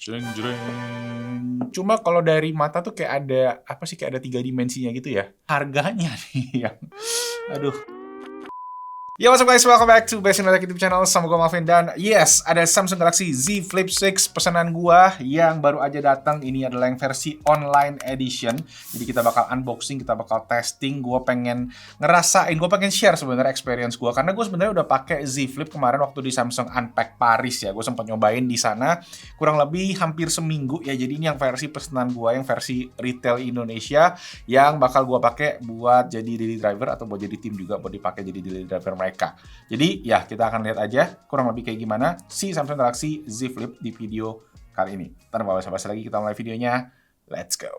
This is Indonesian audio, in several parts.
Jreng jreng. Cuma kalau dari mata tuh kayak ada apa sih, kayak ada 3 dimensinya gitu ya. Harganya nih yang aduh. Yo, what's up guys, welcome back to Best in Electronic YouTube channel sama gue Malvin. Dan yes, ada Samsung Galaxy Z Flip 6 pesanan gua yang baru aja datang. Ini adalah yang versi online edition. Jadi kita bakal unboxing, kita bakal testing. Gue pengen ngerasain, gue pengen share sebenarnya experience gue, karena gue sebenarnya udah pakai Z Flip kemarin waktu di Samsung Unpacked Paris ya. Gue sempat nyobain di sana kurang lebih hampir seminggu ya. Jadi ini yang versi pesanan gue, yang versi retail Indonesia, yang bakal gue pakai buat jadi daily driver atau buat jadi tim juga, buat dipakai jadi daily driver mereka. Jadi ya kita akan lihat aja kurang lebih kayak gimana si Samsung Galaxy Z Flip di video kali ini. Tanpa basa-basi lagi kita mulai videonya. Let's go.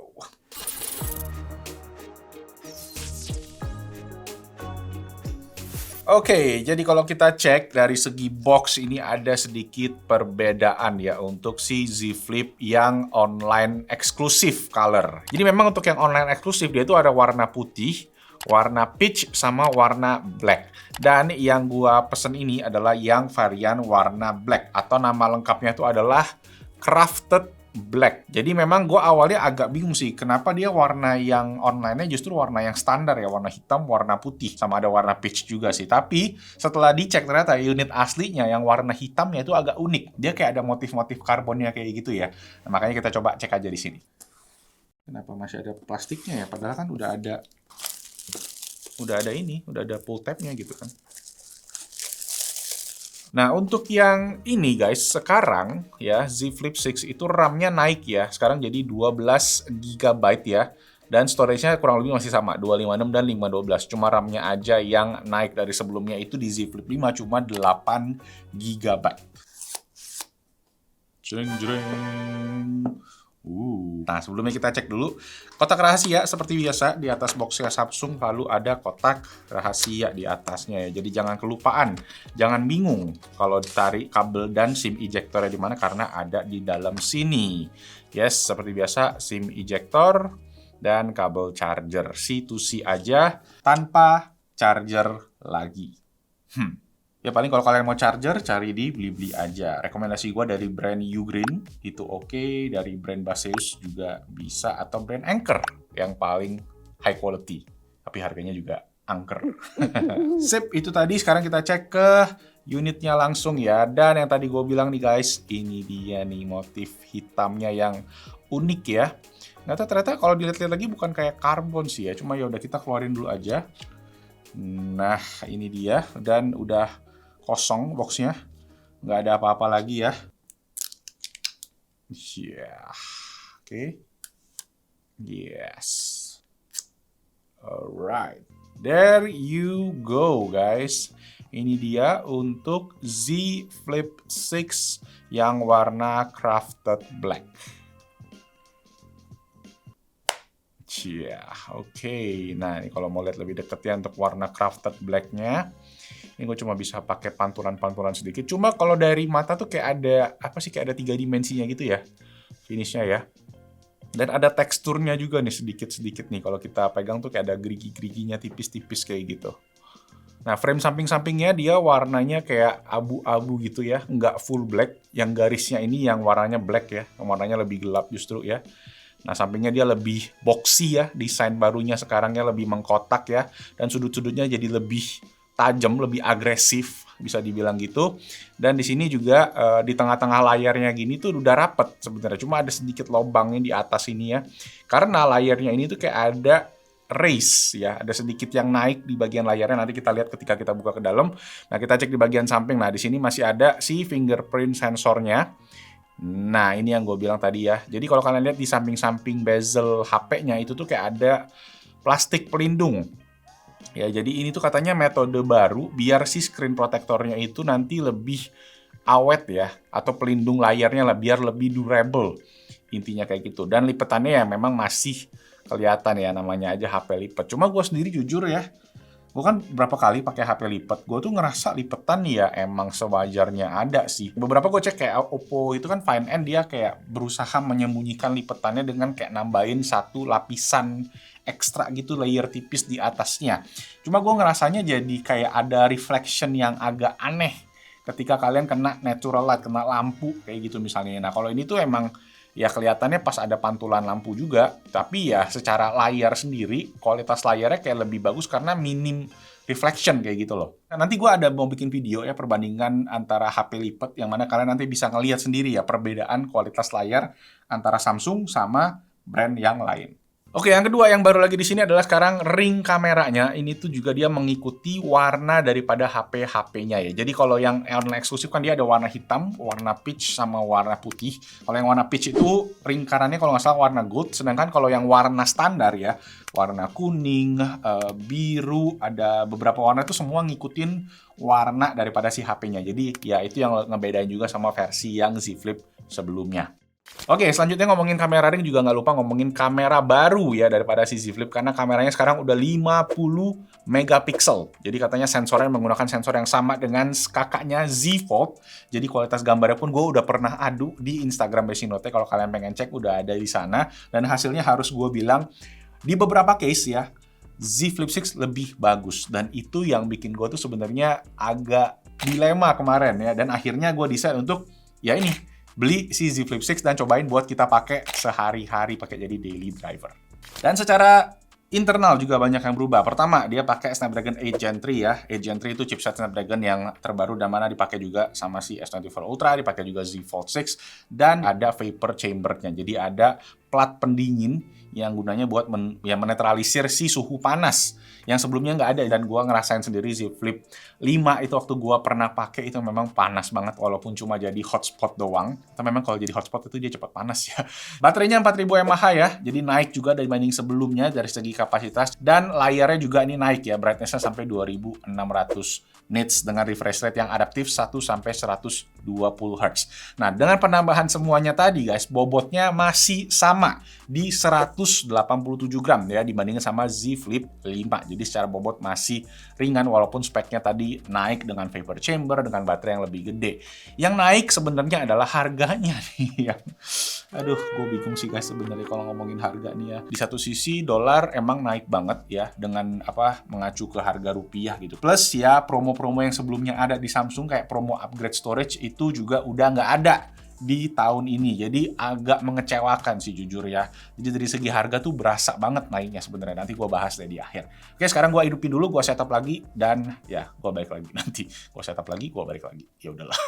Oke, jadi kalau kita cek dari segi box ini ada sedikit perbedaan ya untuk si Z Flip yang online eksklusif color. Jadi memang untuk yang online eksklusif dia itu ada warna putih, warna peach, sama warna black. Dan yang gua pesen ini adalah yang varian warna black, atau nama lengkapnya itu adalah Crafted Black. Jadi memang gue awalnya agak bingung sih, kenapa dia warna yang online-nya justru warna yang standar ya, warna hitam, warna putih, sama ada warna peach juga sih. Tapi setelah dicek ternyata unit aslinya yang warna hitamnya itu agak unik. Dia kayak ada motif-motif karbonnya kayak gitu ya. Nah, makanya kita coba cek aja di sini. Kenapa masih ada plastiknya ya? Padahal kan udah ada ini, udah ada pull tab-nya gitu kan. Nah, untuk yang ini guys, sekarang ya Z Flip 6 itu RAM-nya naik ya. Sekarang jadi 12 GB ya. Dan storage-nya kurang lebih masih sama, 256 dan 512. Cuma RAM-nya aja yang naik dari sebelumnya itu di Z Flip 5 cuma 8 GB. Jreng jreng. Nah, sebelumnya kita cek dulu kotak rahasia. Seperti biasa di atas boxnya Samsung lalu ada kotak rahasia di atasnya ya. Jadi jangan kelupaan, jangan bingung kalau ditarik kabel dan SIM ejectornya di mana, karena ada di dalam sini. Yes, seperti biasa SIM ejector dan kabel charger C to C aja tanpa charger lagi. Ya paling kalau kalian mau charger, cari di Blibli aja. Rekomendasi gue dari brand Ugreen, itu oke. Dari brand Baseus juga bisa. Atau brand Anker, yang paling high quality. Tapi harganya juga angker. Sip, itu tadi. Sekarang kita cek ke unitnya langsung ya. Dan yang tadi gue bilang nih guys, ini dia nih motif hitamnya yang unik ya. Ternyata kalau dilihat-lihat lagi bukan kayak karbon sih ya. Cuma ya udah kita keluarin dulu aja. Nah, ini dia. Dan udah kosong boxnya, nggak ada apa-apa lagi ya. Yeah. Oke. Yes. Alright. There you go guys. Ini dia untuk Z Flip 6 yang warna Crafted Black. Oke. Nah, ini kalau mau lihat lebih deket ya untuk warna Crafted Black-nya. Ini gue cuma bisa pakai pantulan-pantulan sedikit. Cuma kalau dari mata tuh kayak ada apa sih, kayak ada 3 dimensinya gitu ya finishnya ya. Dan ada teksturnya juga nih sedikit-sedikit nih. Kalau kita pegang tuh kayak ada gerigi-geriginya tipis-tipis kayak gitu. Nah, frame samping-sampingnya dia warnanya kayak abu-abu gitu ya. Nggak full black. Yang garisnya ini yang warnanya black ya. Yang warnanya lebih gelap justru ya. Nah, sampingnya dia lebih boxy ya. Desain barunya sekarangnya lebih mengkotak ya. Dan sudut-sudutnya jadi lebih tajam, lebih agresif, bisa dibilang gitu. Dan di sini juga di tengah-tengah layarnya gini tuh udah rapet sebenarnya. Cuma ada sedikit lubangnya di atas ini ya. Karena layarnya ini tuh kayak ada raise ya, ada sedikit yang naik di bagian layarnya. Nanti kita lihat ketika kita buka ke dalam. Nah, kita cek di bagian samping. Nah, di sini masih ada si fingerprint sensornya. Nah, ini yang gue bilang tadi ya. Jadi kalau kalian lihat di samping-samping bezel HP-nya itu tuh kayak ada plastik pelindung. Ya, jadi ini tuh katanya metode baru biar si screen protectornya itu nanti lebih awet ya, atau pelindung layarnya lah biar lebih durable. Intinya kayak gitu. Dan lipetannya ya memang masih kelihatan ya, namanya aja HP lipat. Cuma gue sendiri jujur ya, gue kan berapa kali pakai HP lipat, gue tuh ngerasa lipetan ya emang sewajarnya ada sih. Beberapa gue cek kayak Oppo itu kan Fine N, dia kayak berusaha menyembunyikan lipetannya dengan kayak nambahin satu lapisan ekstra gitu, layer tipis di atasnya. Cuma gue ngerasanya jadi kayak ada reflection yang agak aneh ketika kalian kena natural light, kena lampu kayak gitu misalnya. Nah kalau ini tuh emang ya kelihatannya pas ada pantulan lampu juga, tapi ya secara layar sendiri kualitas layarnya kayak lebih bagus karena minim reflection kayak gitu loh. Nah, nanti gue ada mau bikin video ya perbandingan antara HP lipat yang mana kalian nanti bisa ngelihat sendiri ya perbedaan kualitas layar antara Samsung sama brand yang lain. Oke, yang kedua yang baru lagi di sini adalah sekarang ring kameranya. Ini tuh juga dia mengikuti warna daripada HP-HP-nya ya. Jadi kalau yang online eksklusif kan dia ada warna hitam, warna peach, sama warna putih. Kalau yang warna peach itu ring kameranya kalau nggak salah warna gold. Sedangkan kalau yang warna standar ya, warna kuning, biru, ada beberapa warna itu semua ngikutin warna daripada si HP-nya. Jadi ya itu yang ngebedain juga sama versi yang Z Flip sebelumnya. Oke, selanjutnya ngomongin kamera ring juga nggak lupa ngomongin kamera baru ya daripada si Z Flip karena kameranya sekarang udah 50 megapiksel. Jadi katanya sensornya menggunakan sensor yang sama dengan kakaknya Z Fold. Jadi kualitas gambarnya pun gue udah pernah adu di Instagram Besinote. Kalau kalian pengen cek udah ada di sana dan hasilnya harus gue bilang di beberapa case ya Z Flip 6 lebih bagus dan itu yang bikin gue tuh sebenarnya agak dilema kemarin ya dan akhirnya gue decide untuk ya ini beli si Z Flip 6 dan cobain buat kita pakai sehari-hari, pakai jadi daily driver. Dan secara internal juga banyak yang berubah. Pertama, dia pakai Snapdragon 8 Gen 3 ya. 8 Gen 3 itu chipset Snapdragon yang terbaru dan mana dipakai juga sama si S24 Ultra, dipakai juga Z Fold 6 dan ada vapor chamber-nya. Jadi ada plat pendingin yang gunanya buat menetralisir si suhu panas yang sebelumnya nggak ada dan gua ngerasain sendiri Z Flip 5 itu waktu gua pernah pakai itu memang panas banget walaupun cuma jadi hotspot doang. Tapi memang kalau jadi hotspot itu dia cepat panas ya. Baterainya 4000 mAh ya, jadi naik juga dibanding sebelumnya dari segi kapasitas dan layarnya juga ini naik ya, brightness-nya sampai 2600 nits dengan refresh rate yang adaptif 1 sampai 120 Hz. Nah, dengan penambahan semuanya tadi guys, bobotnya masih sama di 187 gram ya dibandingkan sama Z Flip 5. Jadi secara bobot masih ringan walaupun speknya tadi naik dengan vapor chamber dengan baterai yang lebih gede. Yang naik sebenarnya adalah harganya nih. Aduh, gue bingung sih guys sebenarnya kalau ngomongin harga nih ya. Di satu sisi dolar emang naik banget ya dengan mengacu ke harga rupiah gitu. Plus ya promo-promo yang sebelumnya ada di Samsung kayak promo upgrade storage itu juga udah nggak ada di tahun ini. Jadi agak mengecewakan sih jujur ya. Jadi dari segi harga tuh berasa banget naiknya sebenarnya. Nanti gue bahas deh di akhir. Oke, sekarang gue hidupin dulu, gue setup lagi dan ya gue balik lagi nanti. Gue setup lagi, gue balik lagi. Ya udahlah.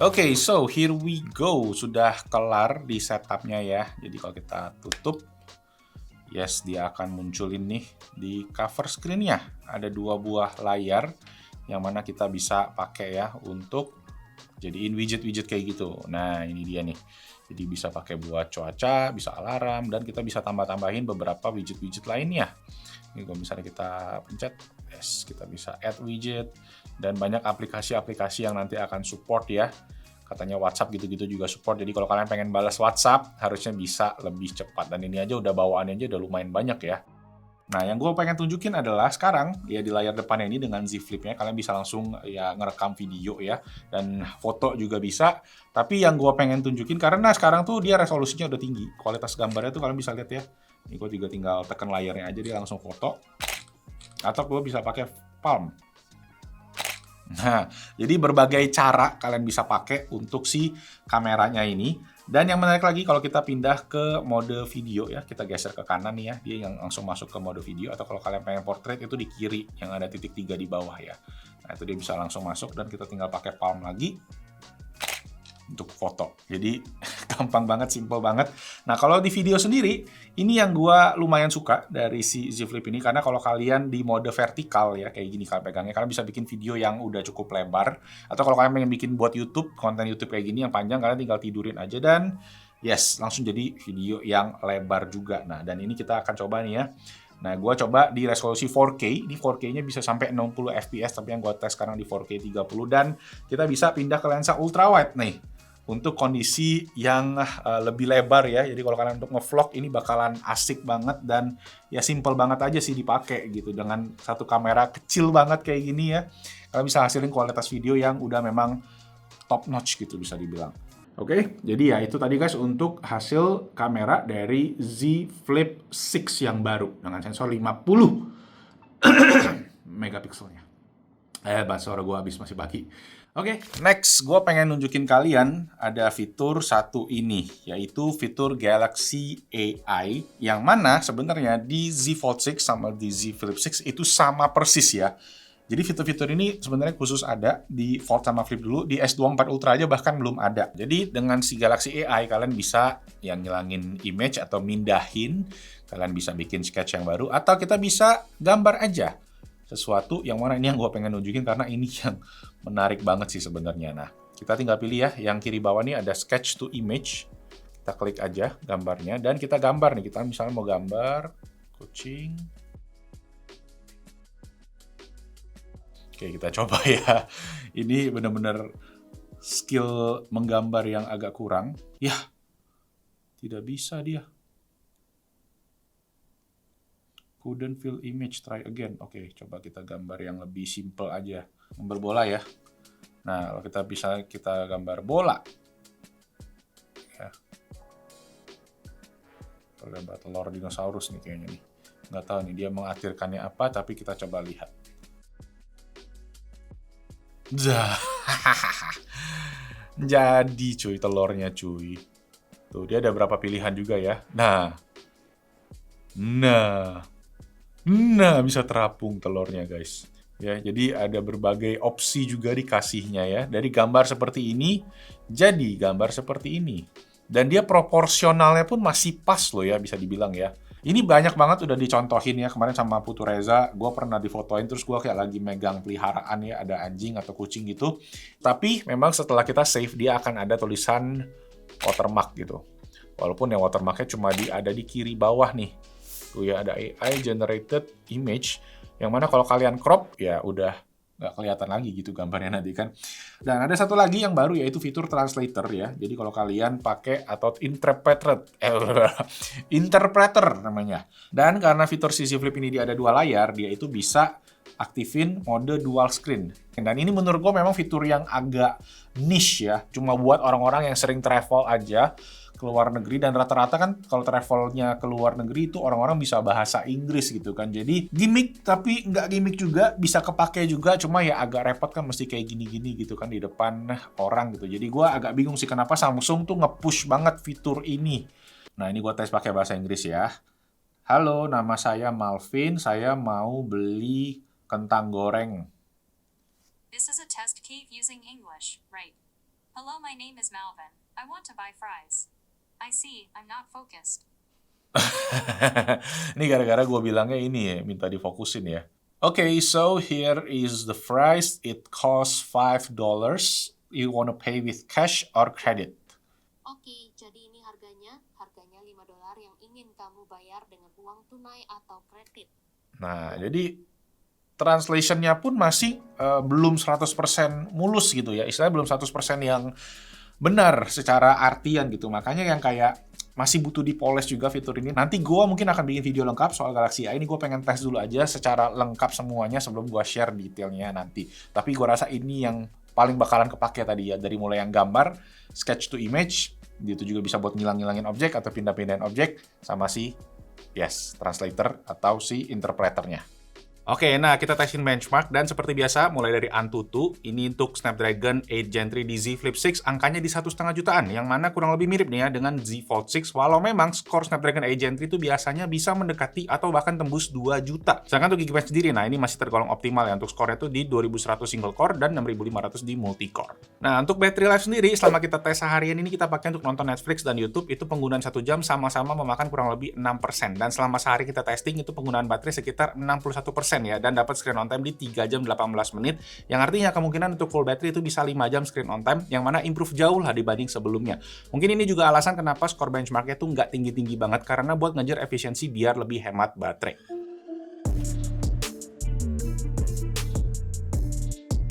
Oke, so here we go. Sudah kelar di setupnya ya. Jadi kalau kita tutup, yes, dia akan munculin nih di cover screen-nya. Ada 2 buah layar yang mana kita bisa pakai ya untuk jadiin widget-widget kayak gitu. Nah, ini dia nih. Jadi bisa pakai buat cuaca, bisa alarm, dan kita bisa tambah-tambahin beberapa widget-widget lainnya. Ini kalau misalnya kita pencet, yes, kita bisa add widget, dan banyak aplikasi-aplikasi yang nanti akan support ya. Katanya WhatsApp gitu-gitu juga support. Jadi kalau kalian pengen balas WhatsApp, harusnya bisa lebih cepat. Dan ini aja udah bawaannya aja udah lumayan banyak ya. Nah, yang gue pengen tunjukin adalah sekarang, ya di layar depannya ini dengan Z Flip-nya, kalian bisa langsung ya ngerekam video ya. Dan foto juga bisa. Tapi yang gue pengen tunjukin, karena sekarang tuh dia resolusinya udah tinggi. Kualitas gambarnya tuh kalian bisa lihat ya. Ini gue juga tinggal tekan layarnya aja, dia langsung foto. Atau gue bisa pakai palm. Nah, jadi berbagai cara kalian bisa pakai untuk si kameranya ini. Dan yang menarik lagi kalau kita pindah ke mode video ya, kita geser ke kanan nih ya, dia yang langsung masuk ke mode video. Atau kalau kalian pengen portrait itu di kiri yang ada titik 3 di bawah ya. Nah, itu dia bisa langsung masuk dan kita tinggal pakai palm lagi untuk foto. Jadi gampang banget, simple banget. Nah, kalau di video sendiri, ini yang gua lumayan suka dari si Z Flip ini, karena kalau kalian di mode vertikal ya, kayak gini kalian pegangnya, kalian bisa bikin video yang udah cukup lebar. Atau kalau kalian pengen bikin buat YouTube, konten YouTube kayak gini yang panjang, kalian tinggal tidurin aja dan yes, langsung jadi video yang lebar juga. Nah, dan ini kita akan coba nih ya. Nah, gue coba di resolusi 4K. Ini 4K-nya bisa sampai 60 fps, tapi yang gue tes sekarang di 4K 30. Dan kita bisa pindah ke lensa ultrawide nih. Untuk kondisi yang lebih lebar ya. Jadi kalau kalian untuk nge-vlog ini bakalan asik banget dan ya simple banget aja sih dipakai gitu. Dengan satu kamera kecil banget kayak gini ya. Kalian bisa hasilin kualitas video yang udah memang top notch gitu bisa dibilang. Oke, jadi ya itu tadi guys untuk hasil kamera dari Z Flip 6 yang baru dengan sensor 50 megapikselnya. Bahasa suara gue habis masih pagi. Oke, next gue pengen nunjukin kalian ada fitur satu ini, yaitu fitur Galaxy AI, yang mana sebenarnya di Z Fold 6 sama di Z Flip 6 itu sama persis ya. Jadi fitur-fitur ini sebenarnya khusus ada di Fold sama Flip dulu, di S24 Ultra aja bahkan belum ada. Jadi dengan si Galaxy AI kalian bisa yang ngilangin image atau mindahin, kalian bisa bikin sketch yang baru, atau kita bisa gambar aja sesuatu yang mana ini yang gue pengen nunjukin karena ini yang menarik banget sih sebenarnya. Nah, kita tinggal pilih ya, yang kiri bawah nih ada sketch to image. Kita klik aja gambarnya dan kita gambar nih. Kita misalnya mau gambar kucing. Oke, kita coba ya. Ini benar-benar skill menggambar yang agak kurang. Yah, tidak bisa dia. Couldn't fill image, try again. Oke, coba kita gambar yang lebih simple aja. Gambar bola ya. Nah, kalau kita bisa kita gambar bola. Ya. Kita gambar telur dinosaurus nih kayaknya nih. Nggak tahu nih dia mengakhirkannya apa, tapi kita coba lihat. Jadi cuy, telurnya cuy. Tuh, dia ada berapa pilihan juga ya. Nah, bisa terapung telurnya guys. Ya, jadi ada berbagai opsi juga dikasihnya ya. Dari gambar seperti ini, jadi gambar seperti ini. Dan dia proporsionalnya pun masih pas loh ya, bisa dibilang ya. Ini banyak banget udah dicontohin ya, kemarin sama Putu Reza, gue pernah difotoin, terus gue kayak lagi megang peliharaan ya, ada anjing atau kucing gitu. Tapi memang setelah kita save, dia akan ada tulisan watermark gitu. Walaupun yang watermarknya cuma ada di kiri bawah nih. Tuh ya, ada AI generated image, yang mana kalau kalian crop, ya udah nggak kelihatan lagi gitu gambarnya nanti kan. Dan ada satu lagi yang baru yaitu fitur translator ya. Jadi kalau kalian pakai atau interpreter namanya. Dan karena fitur CC Flip ini dia ada dua layar, dia itu bisa aktifin mode dual screen. Dan ini menurut gue memang fitur yang agak niche ya. Cuma buat orang-orang yang sering travel aja ke luar negeri, dan rata-rata kan kalau travelnya ke luar negeri itu orang-orang bisa bahasa Inggris gitu kan. Jadi gimmick, tapi nggak gimmick juga, bisa kepake juga, cuma ya agak repot kan mesti kayak gini-gini gitu kan di depan orang gitu. Jadi gue agak bingung sih kenapa Samsung tuh nge-push banget fitur ini. Nah, ini gue tes pakai bahasa Inggris ya. Halo, nama saya Malvin, saya mau beli kentang goreng. This is a test key using English, right? Hello, my name is Malvin. I want to buy fries. I see, I'm not focused. Ini gara-gara gue bilangnya ini ya, minta difokusin ya. Okay, so here is the price. It costs $5. You wanna pay with cash or credit? Oke, jadi ini harganya $5 yang ingin kamu bayar dengan uang tunai atau kredit. Nah, jadi translation-nya pun masih belum 100% mulus gitu ya. Istilahnya belum 100% yang benar secara artian gitu. Makanya yang kayak masih butuh dipoles juga fitur ini. Nanti gue mungkin akan bikin video lengkap soal Galaxy AI. Ini gue pengen tes dulu aja secara lengkap semuanya sebelum gue share detailnya nanti. Tapi gue rasa ini yang paling bakalan kepake tadi ya. Dari mulai yang gambar, sketch to image, itu juga bisa buat ngilang-ngilangin objek atau pindah-pindahin objek, sama si translator atau si interpreternya. Oke, nah kita tesin benchmark, dan seperti biasa mulai dari Antutu, ini untuk Snapdragon 8 Gen 3 di Z Flip 6, angkanya di 1,5 jutaan, yang mana kurang lebih mirip nih ya dengan Z Fold 6, walau memang skor Snapdragon 8 Gen 3 itu biasanya bisa mendekati atau bahkan tembus 2 juta. Sedangkan untuk Geekbench sendiri, nah ini masih tergolong optimal ya, untuk skornya itu di 2100 single core dan 6500 di multi core. Nah untuk battery life sendiri, selama kita tes seharian ini kita pakai untuk nonton Netflix dan YouTube, itu penggunaan 1 jam sama-sama memakan kurang lebih 6%, dan selama sehari kita testing itu penggunaan baterai sekitar 61% ya, dan dapat screen on time di 3 jam 18 menit, yang artinya kemungkinan untuk full battery itu bisa 5 jam screen on time, yang mana improve jauh lah dibanding sebelumnya. Mungkin ini juga alasan kenapa skor benchmarknya tuh nggak tinggi-tinggi banget, karena buat ngejar efisiensi biar lebih hemat baterai.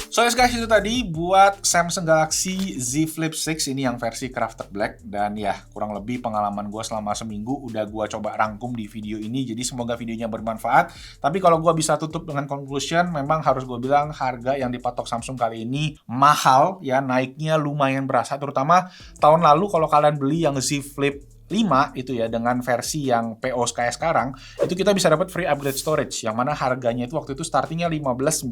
So guys, itu tadi buat Samsung Galaxy Z Flip 6 ini yang versi Crafted Black. Dan ya, kurang lebih pengalaman gue selama seminggu udah gue coba rangkum di video ini. Jadi semoga videonya bermanfaat. Tapi kalau gue bisa tutup dengan conclusion, memang harus gue bilang harga yang dipatok Samsung kali ini mahal ya, naiknya lumayan berasa. Terutama tahun lalu kalau kalian beli yang Z Flip 5 itu ya dengan versi yang PO kayak sekarang, itu kita bisa dapat free upgrade storage yang mana harganya itu waktu itu startingnya 15.999,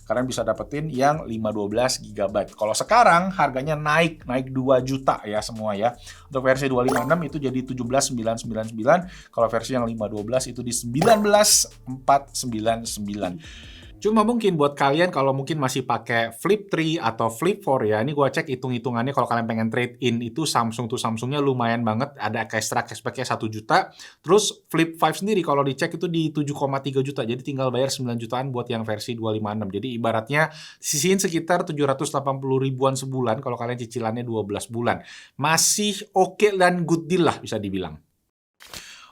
kalian bisa dapetin yang 512 GB. Kalau sekarang harganya naik 2 juta ya semua ya. Untuk versi 256 itu jadi 17.999, kalau versi yang 512 itu di 19.499. Cuma mungkin buat kalian kalau mungkin masih pakai Flip 3 atau Flip 4 ya, ini gue cek hitung-hitungannya kalau kalian pengen trade in itu Samsung tuh Samsungnya lumayan banget, ada extra cashbacknya 1 juta. Terus Flip 5 sendiri kalau dicek itu di 7,3 juta, jadi tinggal bayar 9 jutaan buat yang versi 256. Jadi ibaratnya sisihin sekitar 780 ribuan sebulan kalau kalian cicilannya 12 bulan. Masih oke dan good deal lah bisa dibilang.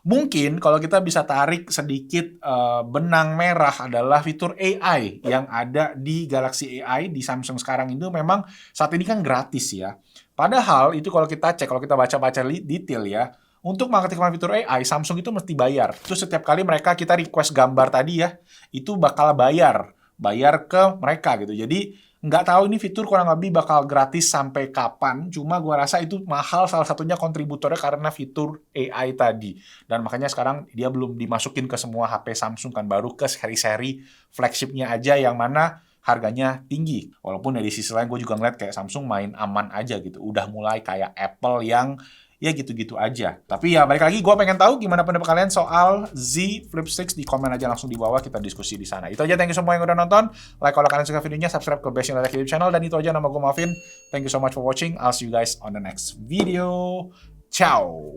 Mungkin kalau kita bisa tarik sedikit benang merah adalah fitur AI yang ada di Galaxy AI di Samsung sekarang itu memang saat ini kan gratis ya. Padahal itu kalau kita cek, kalau kita baca-baca detail ya, untuk mengaktifkan fitur AI, Samsung itu mesti bayar. Terus setiap kali kita request gambar tadi ya, itu bakal bayar ke mereka gitu. Jadi nggak tahu ini fitur kurang lebih bakal gratis sampai kapan, cuma gua rasa itu mahal, salah satunya kontributornya karena fitur AI tadi. Dan makanya sekarang dia belum dimasukin ke semua HP Samsung kan, baru ke seri-seri flagshipnya aja yang mana harganya tinggi. Walaupun dari sisi lain gue juga ngeliat kayak Samsung main aman aja gitu, udah mulai kayak Apple yang ya gitu-gitu aja. Tapi ya balik lagi, gue pengen tahu gimana pendapat kalian soal Z Flip 6, di komen aja langsung di bawah, kita diskusi di sana. Itu aja, thank you semua yang udah nonton. Like kalau kalian suka videonya, subscribe ke Best YouTube channel, dan itu aja, nama gue Marvin. Thank you so much for watching. I'll see you guys on the next video. Ciao!